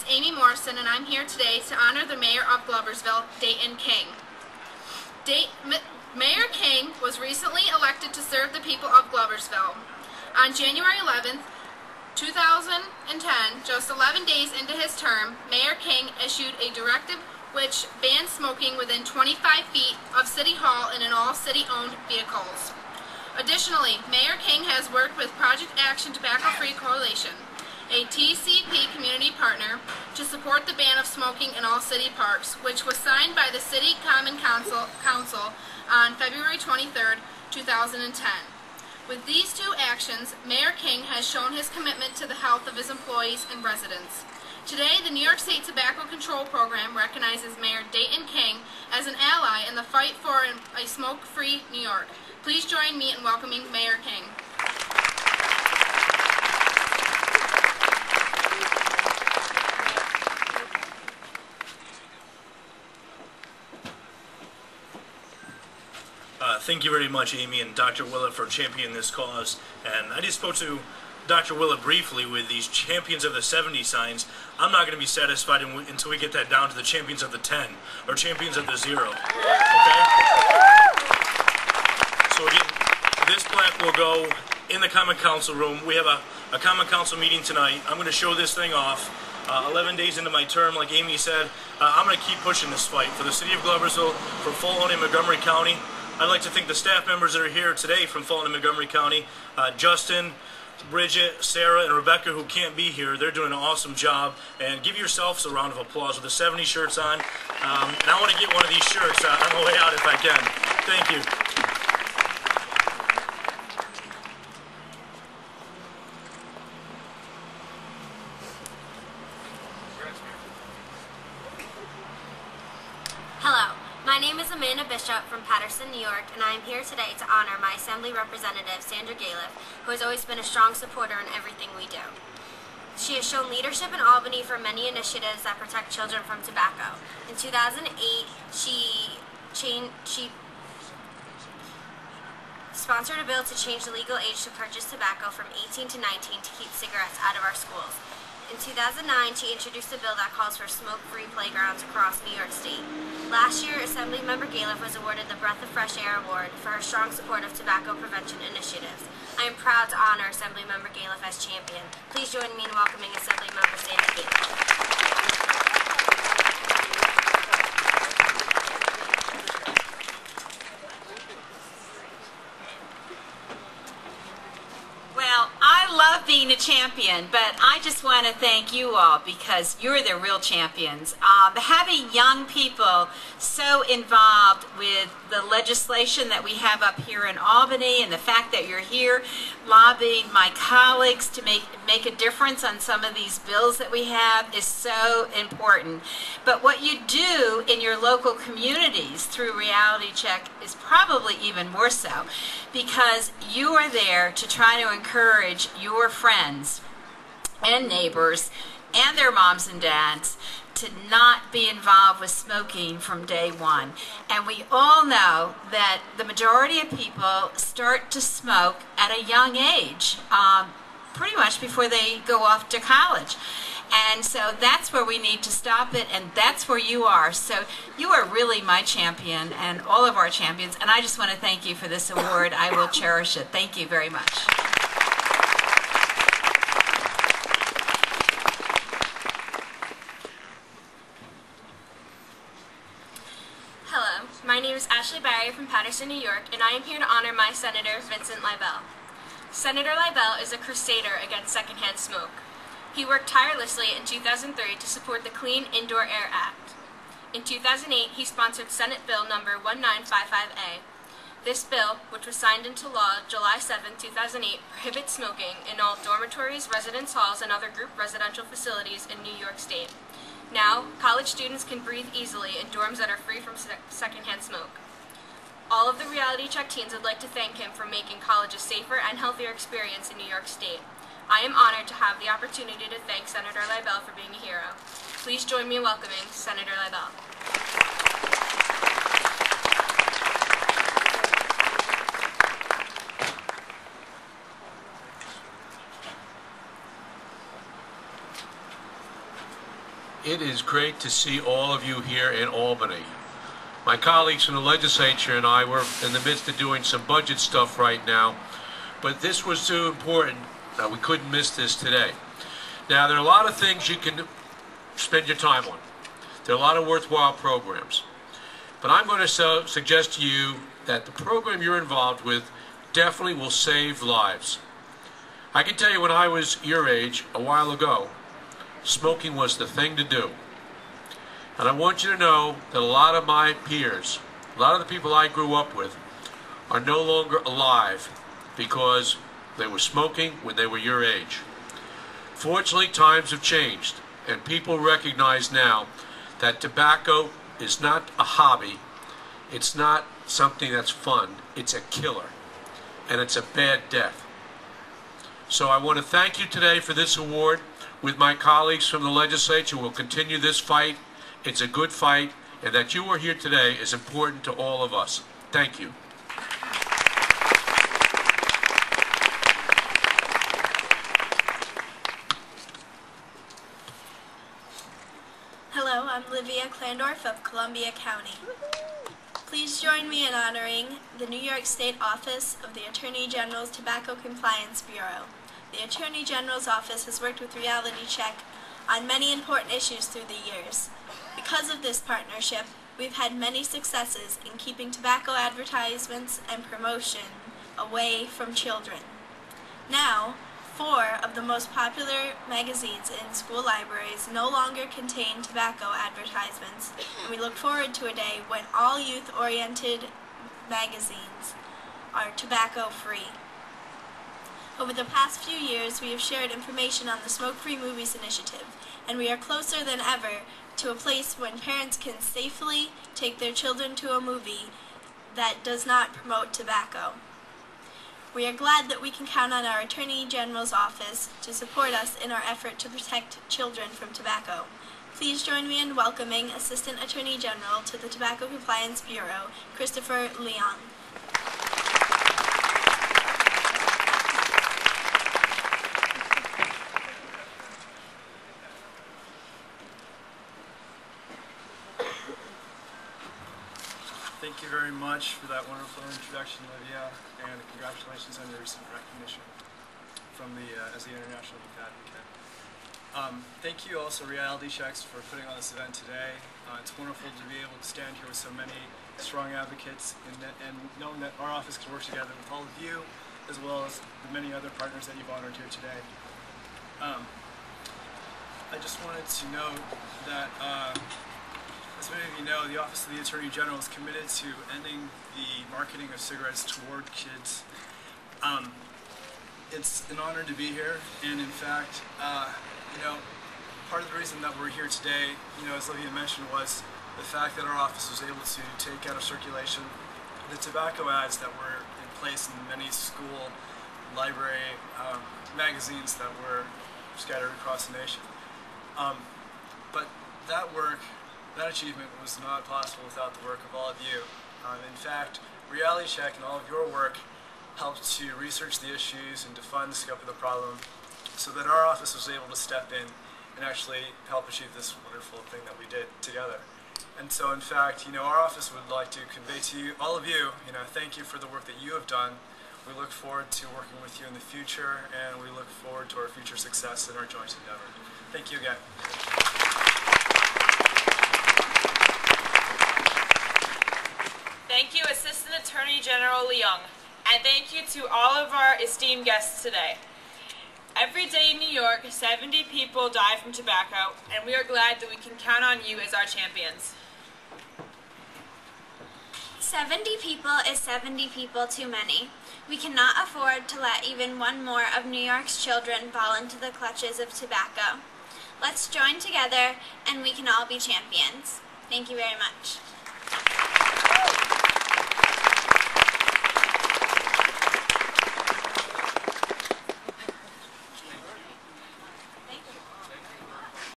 Amy Morrison, and I'm here today to honor the Mayor of Gloversville, Dayton King. Mayor King was recently elected to serve the people of Gloversville. On January 11th, 2010, just 11 days into his term, Mayor King issued a directive which banned smoking within 25 feet of City Hall and in all city-owned vehicles. Additionally, Mayor King has worked with Project Action Tobacco Free Coalition, a TCP community partner, to support the ban of smoking in all city parks, which was signed by the City Common Council on February 23, 2010. With these two actions, Mayor King has shown his commitment to the health of his employees and residents. Today, the New York State Tobacco Control Program recognizes Mayor Dayton King as an ally in the fight for a smoke-free New York. Please join me in welcoming Mayor King. Thank you very much, Amy and Dr. Willett, for championing this cause. And I just spoke to Dr. Willett briefly with these champions of the 70 signs. I'm not going to be satisfied until we get that down to the champions of the 10 or champions of the 0. Okay? So again, this plaque will go in the Common Council room. We have a Common Council meeting tonight. I'm going to show this thing off. 11 days into my term, like Amy said, I'm going to keep pushing this fight for the city of Gloversville, for Fulton and Montgomery County. I'd like to thank the staff members that are here today from Fulton and Montgomery County. Justin, Bridget, Sarah, and Rebecca, who can't be here. They're doing an awesome job. And give yourselves a round of applause with the 70 shirts on. And I want to get one of these shirts on the way out if I can. Thank you. Hello, my name is Amanda Bishop from Paterson, New York, and I am here today to honor my Assembly Representative, Sandra Galiff, who has always been a strong supporter in everything we do. She has shown leadership in Albany for many initiatives that protect children from tobacco. In 2008, she sponsored a bill to change the legal age to purchase tobacco from 18 to 19 to keep cigarettes out of our schools. In 2009, she introduced a bill that calls for smoke-free playgrounds across New York State. Last year, Assemblymember Galiff was awarded the Breath of Fresh Air Award for her strong support of tobacco prevention initiatives. I am proud to honor Assemblymember Galiff as champion. Please join me in welcoming Assemblymember Sandra Galiff. I love being a champion, but I just want to thank you all because you're the real champions. Having young people so involved with the legislation that we have up here in Albany, and the fact that you're here lobbying my colleagues to make a difference on some of these bills that we have is so important. But what you do in your local communities through Reality Check is probably even more so, because you are there to try to encourage your friends and neighbors and their moms and dads to not be involved with smoking from day one. And we all know that the majority of people start to smoke at a young age, pretty much before they go off to college. And so that's where we need to stop it, and that's where you are. So you are really my champion and all of our champions, and I just want to thank you for this award. I will cherish it. Thank you very much. Hello, my name is Ashley Barry from Paterson, New York, and I am here to honor my Senator, Vincent Leibel. Senator Leibel is a crusader against secondhand smoke. He worked tirelessly in 2003 to support the Clean Indoor Air Act. In 2008, he sponsored Senate Bill number 1955A. This bill, which was signed into law July 7, 2008, prohibits smoking in all dormitories, residence halls, and other group residential facilities in New York State. Now, college students can breathe easily in dorms that are free from secondhand smoke. All of the Reality Check teens would like to thank him for making college a safer and healthier experience in New York State. I am honored to have the opportunity to thank Senator Leibel for being a hero. Please join me in welcoming Senator Leibel. It is great to see all of you here in Albany. My colleagues from the legislature and I were in the midst of doing some budget stuff right now, but this was so important that we couldn't miss this today. Now, there are a lot of things you can spend your time on. There are a lot of worthwhile programs. But I'm going to suggest to you that the program you're involved with definitely will save lives. I can tell you when I was your age, a while ago, smoking was the thing to do. And I want you to know that a lot of my peers, a lot of the people I grew up with, are no longer alive because they were smoking when they were your age. Fortunately, times have changed, and people recognize now that tobacco is not a hobby, it's not something that's fun, it's a killer, and it's a bad death. So I want to thank you today for this award. With my colleagues from the legislature, we'll continue this fight. It's a good fight, and that you are here today is important to all of us. Thank you. Hello, I'm Livia Klandorf of Columbia County. Please join me in honoring the New York State Office of the Attorney General's Tobacco Compliance Bureau. The Attorney General's office has worked with Reality Check on many important issues through the years. Because of this partnership, we've had many successes in keeping tobacco advertisements and promotion away from children. Now, 4 of the most popular magazines in school libraries no longer contain tobacco advertisements, and we look forward to a day when all youth-oriented magazines are tobacco-free. Over the past few years, we have shared information on the Smoke-Free Movies Initiative, and we are closer than ever to a place when parents can safely take their children to a movie that does not promote tobacco. We are glad that we can count on our Attorney General's office to support us in our effort to protect children from tobacco. Please join me in welcoming Assistant Attorney General to the Tobacco Compliance Bureau, Christopher Leong. Thank you very much for that wonderful introduction, Livia, and congratulations on your recent recognition from as the International Youth Advocate. Thank you also Reality Checks for putting on this event today. It's wonderful to be able to stand here with so many strong advocates and knowing that our office can work together with all of you as well as the many other partners that you've honored here today. I just wanted to note that as many of you know, the Office of the Attorney General is committed to ending the marketing of cigarettes toward kids. It's an honor to be here, and in fact, part of the reason that we're here today, as Livia mentioned, was the fact that our office was able to take out of circulation the tobacco ads that were in place in many school, library, magazines that were scattered across the nation. But that work, that achievement was not possible without the work of all of you. In fact, Reality Check and all of your work helped to research the issues and define the scope of the problem so that our office was able to step in and actually help achieve this wonderful thing that we did together. And so in fact, our office would like to convey to you, all of you, thank you for the work that you have done. We look forward to working with you in the future, and we look forward to our future success in our joint endeavor. Thank you again. Thank you, Assistant Attorney General Leong, and thank you to all of our esteemed guests today. Every day in New York, 70 people die from tobacco, and we are glad that we can count on you as our champions. 70 people is 70 people too many. We cannot afford to let even one more of New York's children fall into the clutches of tobacco. Let's join together, and we can all be champions. Thank you very much.